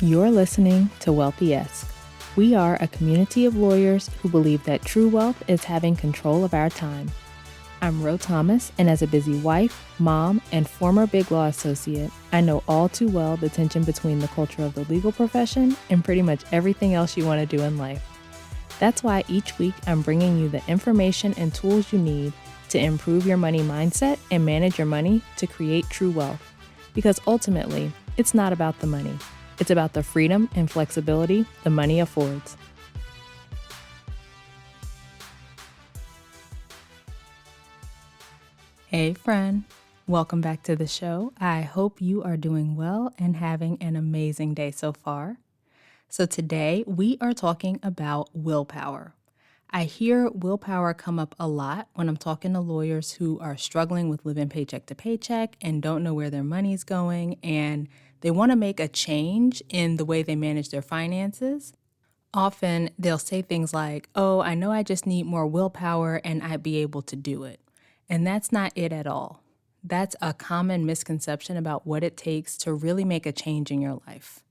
You're listening to Wealthy-esque. We are a community of lawyers who believe that true wealth is having control of our time. I'm Ro Thomas, and as a busy wife, mom, and former Big Law associate, I know all too well the tension between the culture of the legal profession and pretty much everything else you want to do in life. That's why each week I'm bringing you the information and tools you need to improve your money mindset and manage your money to create true wealth. Because ultimately, it's not about the money. It's about the freedom and flexibility the money affords. Hey friend, welcome back to the show. I hope you are doing well and having an amazing day so far. So today we are talking about willpower. I hear willpower come up a lot when I'm talking to lawyers who are struggling with living paycheck to paycheck and don't know where their money's going, and they want to make a change in the way they manage their finances. Often they'll say things like, oh, I know I just need more willpower and I'd be able to do it. And that's not it at all. That's a common misconception about what it takes to really make a change in your life.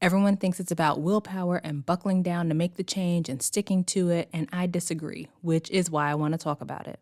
Everyone thinks it's about willpower and buckling down to make the change and sticking to it, and I disagree, which is why I want to talk about it.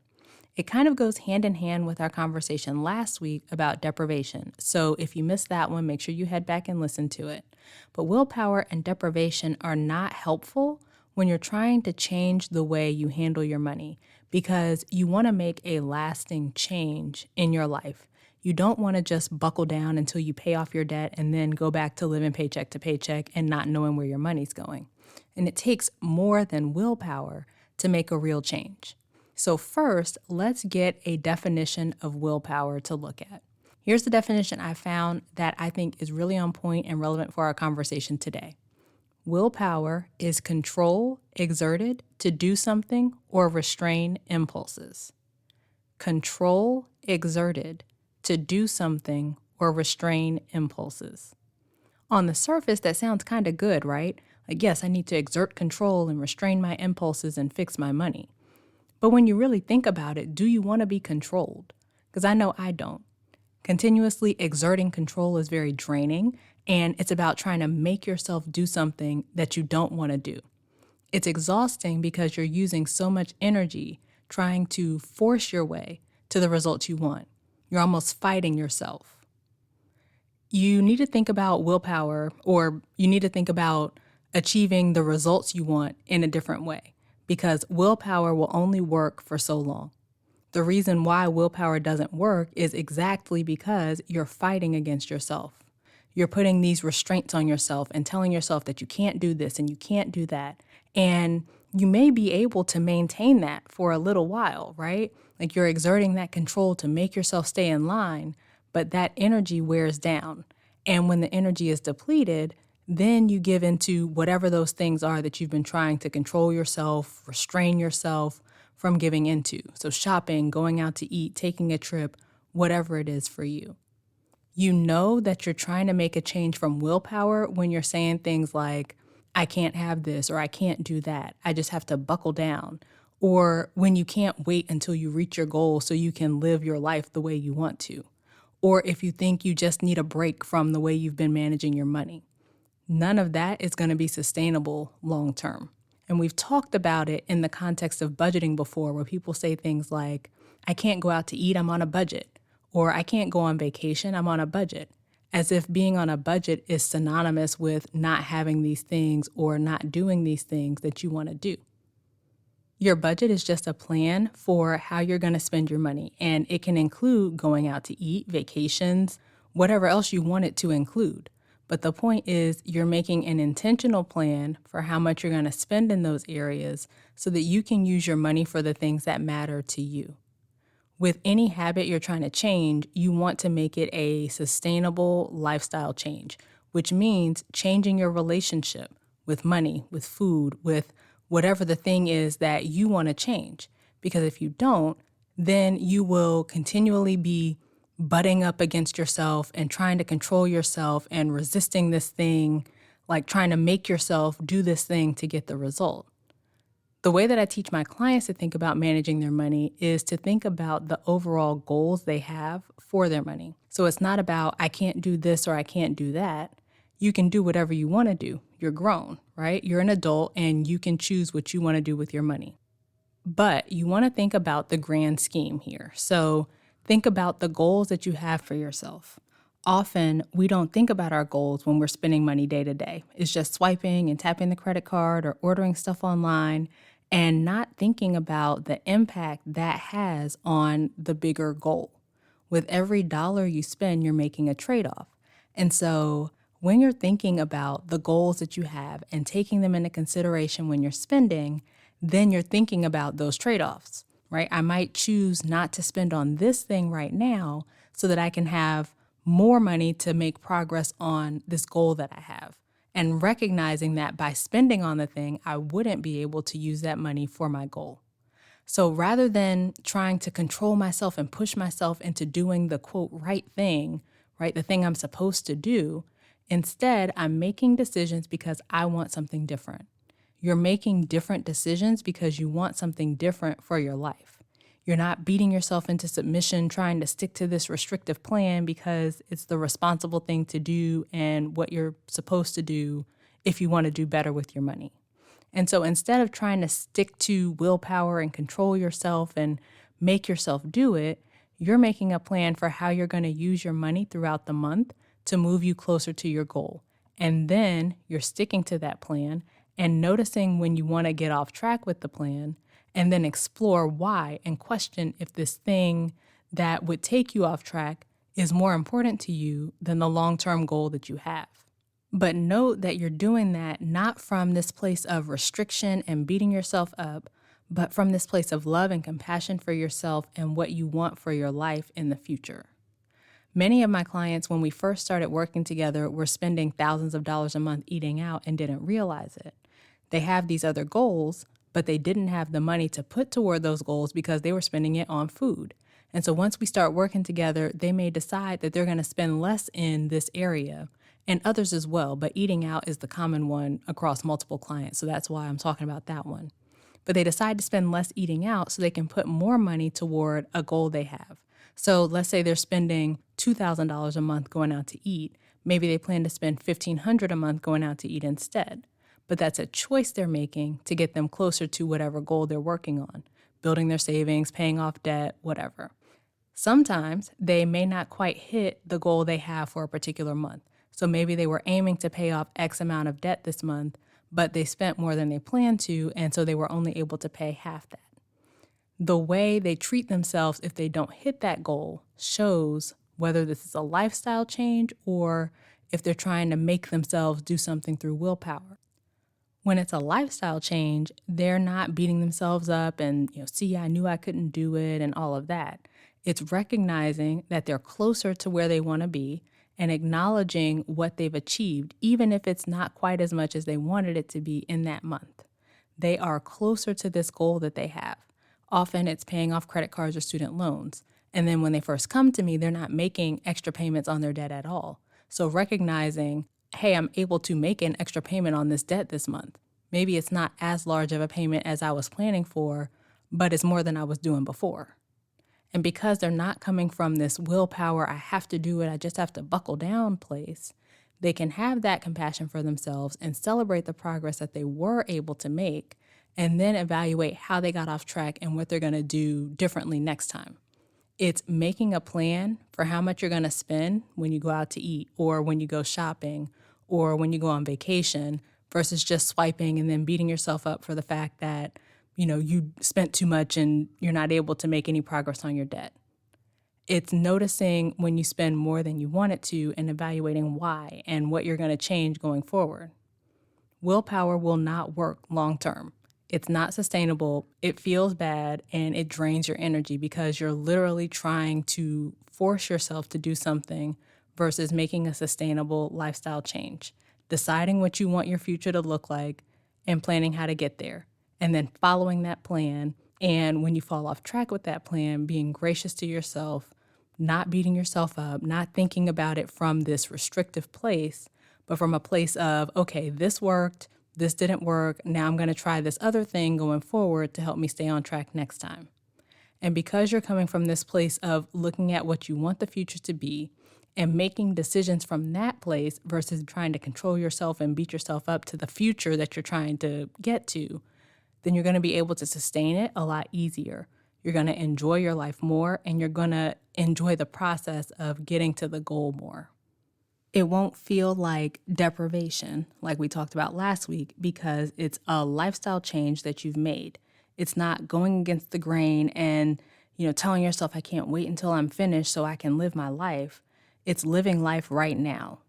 It kind of goes hand in hand with our conversation last week about deprivation. So if you missed that one, make sure you head back and listen to it. But willpower and deprivation are not helpful when you're trying to change the way you handle your money, because you want to make a lasting change in your life. You don't want to just buckle down until you pay off your debt and then go back to living paycheck to paycheck and not knowing where your money's going. And it takes more than willpower to make a real change. So first, let's get a definition of willpower to look at. Here's the definition I found that I think is really on point and relevant for our conversation today. Willpower is control exerted to do something or restrain impulses. Control exerted to do something or restrain impulses. On the surface, that sounds kind of good, right? Like, yes, I need to exert control and restrain my impulses and fix my money. But when you really think about it, do you want to be controlled? Because I know I don't. Continuously exerting control is very draining, and it's about trying to make yourself do something that you don't want to do. It's exhausting because you're using so much energy trying to force your way to the results you want. You're almost fighting yourself. You need to think about willpower, or you need to think about achieving the results you want in a different way, because willpower will only work for so long. The reason why willpower doesn't work is exactly because you're fighting against yourself. You're putting these restraints on yourself and telling yourself that you can't do this and you can't do that. And you may be able to maintain that for a little while, right? Like, you're exerting that control to make yourself stay in line, but that energy wears down. And when the energy is depleted, then you give into whatever those things are that you've been trying to control yourself, restrain yourself from giving into. So shopping, going out to eat, taking a trip, whatever it is for you. You know that you're trying to make a change from willpower when you're saying things like, I can't have this, or I can't do that. I just have to buckle down. Or when you can't wait until you reach your goal so you can live your life the way you want to. Or if you think you just need a break from the way you've been managing your money. None of that is going to be sustainable long term. And we've talked about it in the context of budgeting before, where people say things like, I can't go out to eat, I'm on a budget. Or I can't go on vacation, I'm on a budget. As if being on a budget is synonymous with not having these things or not doing these things that you want to do. Your budget is just a plan for how you're going to spend your money, and it can include going out to eat, vacations, whatever else you want it to include. But the point is, you're making an intentional plan for how much you're going to spend in those areas so that you can use your money for the things that matter to you. With any habit you're trying to change, you want to make it a sustainable lifestyle change, which means changing your relationship with money, with food, with whatever the thing is that you want to change. Because if you don't, then you will continually be butting up against yourself and trying to control yourself and resisting this thing, like trying to make yourself do this thing to get the result. The way that I teach my clients to think about managing their money is to think about the overall goals they have for their money. So it's not about, I can't do this or I can't do that. You can do whatever you want to do. You're grown, right? You're an adult and you can choose what you want to do with your money. But you want to think about the grand scheme here. So think about the goals that you have for yourself. Often we don't think about our goals when we're spending money day to day. It's just swiping and tapping the credit card or ordering stuff online and not thinking about the impact that has on the bigger goal. With every dollar you spend, you're making a trade-off. And so when you're thinking about the goals that you have and taking them into consideration when you're spending, then you're thinking about those trade-offs, right? I might choose not to spend on this thing right now so that I can have more money to make progress on this goal that I have. And recognizing that by spending on the thing, I wouldn't be able to use that money for my goal. So rather than trying to control myself and push myself into doing the quote right thing, right, the thing I'm supposed to do, instead, I'm making decisions because I want something different. You're making different decisions because you want something different for your life. You're not beating yourself into submission, trying to stick to this restrictive plan because it's the responsible thing to do and what you're supposed to do if you want to do better with your money. And so instead of trying to stick to willpower and control yourself and make yourself do it, you're making a plan for how you're going to use your money throughout the month to move you closer to your goal. And then you're sticking to that plan and noticing when you want to get off track with the plan, and then explore why and question if this thing that would take you off track is more important to you than the long-term goal that you have. But note that you're doing that not from this place of restriction and beating yourself up, but from this place of love and compassion for yourself and what you want for your life in the future. Many of my clients, when we first started working together, were spending thousands of dollars a month eating out and didn't realize it. They have these other goals, but they didn't have the money to put toward those goals because they were spending it on food. And so once we start working together, they may decide that they're going to spend less in this area, and others as well, but eating out is the common one across multiple clients, so that's why I'm talking about that one. But they decide to spend less eating out so they can put more money toward a goal they have. So let's say they're spending $2,000 a month going out to eat. Maybe they plan to spend $1,500 a month going out to eat instead. But that's a choice they're making to get them closer to whatever goal they're working on, building their savings, paying off debt, whatever. Sometimes they may not quite hit the goal they have for a particular month. So maybe they were aiming to pay off X amount of debt this month, but they spent more than they planned to, and so they were only able to pay half that. The way they treat themselves if they don't hit that goal shows whether this is a lifestyle change or if they're trying to make themselves do something through willpower. When it's a lifestyle change, they're not beating themselves up and, see, I knew I couldn't do it and all of that. It's recognizing that they're closer to where they want to be and acknowledging what they've achieved, even if it's not quite as much as they wanted it to be in that month. They are closer to this goal that they have. Often it's paying off credit cards or student loans. And then when they first come to me, they're not making extra payments on their debt at all. So recognizing, hey, I'm able to make an extra payment on this debt this month. Maybe it's not as large of a payment as I was planning for, but it's more than I was doing before. And because they're not coming from this willpower, I have to do it, I just have to buckle down place, they can have that compassion for themselves and celebrate the progress that they were able to make, and then evaluate how they got off track and what they're going to do differently next time. It's making a plan for how much you're going to spend when you go out to eat or when you go shopping or when you go on vacation versus just swiping and then beating yourself up for the fact that, you spent too much and you're not able to make any progress on your debt. It's noticing when you spend more than you wanted to and evaluating why and what you're going to change going forward. Willpower will not work long term. It's not sustainable, it feels bad, and it drains your energy because you're literally trying to force yourself to do something versus making a sustainable lifestyle change, deciding what you want your future to look like and planning how to get there, and then following that plan. And when you fall off track with that plan, being gracious to yourself, not beating yourself up, not thinking about it from this restrictive place, but from a place of, okay, this worked, this didn't work, now I'm going to try this other thing going forward to help me stay on track next time. And because you're coming from this place of looking at what you want the future to be and making decisions from that place versus trying to control yourself and beat yourself up to the future that you're trying to get to, then you're going to be able to sustain it a lot easier. You're going to enjoy your life more, and you're going to enjoy the process of getting to the goal more. It won't feel like deprivation, like we talked about last week, because it's a lifestyle change that you've made. It's not going against the grain and, telling yourself, I can't wait until I'm finished so I can live my life. It's living life right now.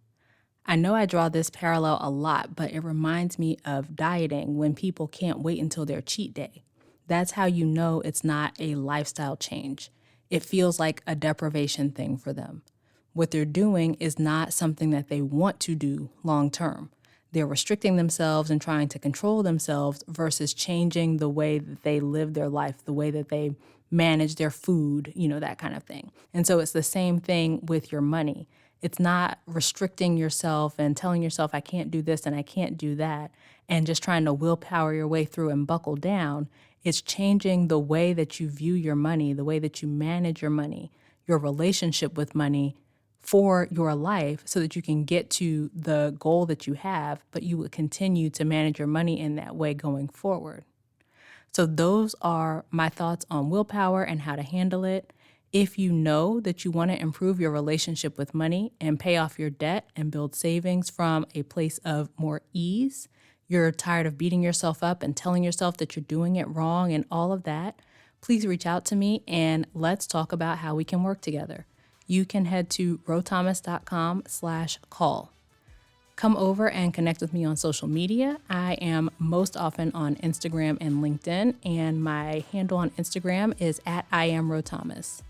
I know I draw this parallel a lot, but it reminds me of dieting when people can't wait until their cheat day. That's how you know it's not a lifestyle change. It feels like a deprivation thing for them. What they're doing is not something that they want to do long term. They're restricting themselves and trying to control themselves versus changing the way that they live their life, the way that they manage their food, that kind of thing. And so it's the same thing with your money. It's not restricting yourself and telling yourself, I can't do this and I can't do that, and just trying to willpower your way through and buckle down. It's changing the way that you view your money, the way that you manage your money, your relationship with money for your life so that you can get to the goal that you have, but you would continue to manage your money in that way going forward. So those are my thoughts on willpower and how to handle it. If you know that you want to improve your relationship with money and pay off your debt and build savings from a place of more ease, you're tired of beating yourself up and telling yourself that you're doing it wrong and all of that, please reach out to me and let's talk about how we can work together. You can head to rothomas.com/call. Come over and connect with me on social media. I am most often on Instagram and LinkedIn, and my handle on Instagram is @IamRoThomas.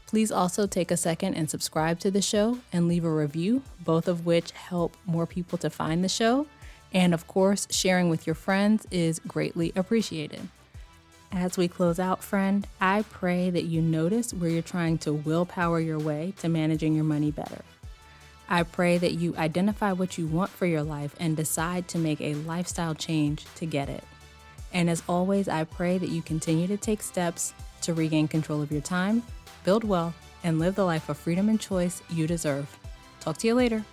Please also take a second and subscribe to the show and leave a review, both of which help more people to find the show. And of course, sharing with your friends is greatly appreciated. As we close out, friend, I pray that you notice where you're trying to willpower your way to managing your money better. I pray that you identify what you want for your life and decide to make a lifestyle change to get it. And as always, I pray that you continue to take steps to regain control of your time, build wealth, and live the life of freedom and choice you deserve. Talk to you later.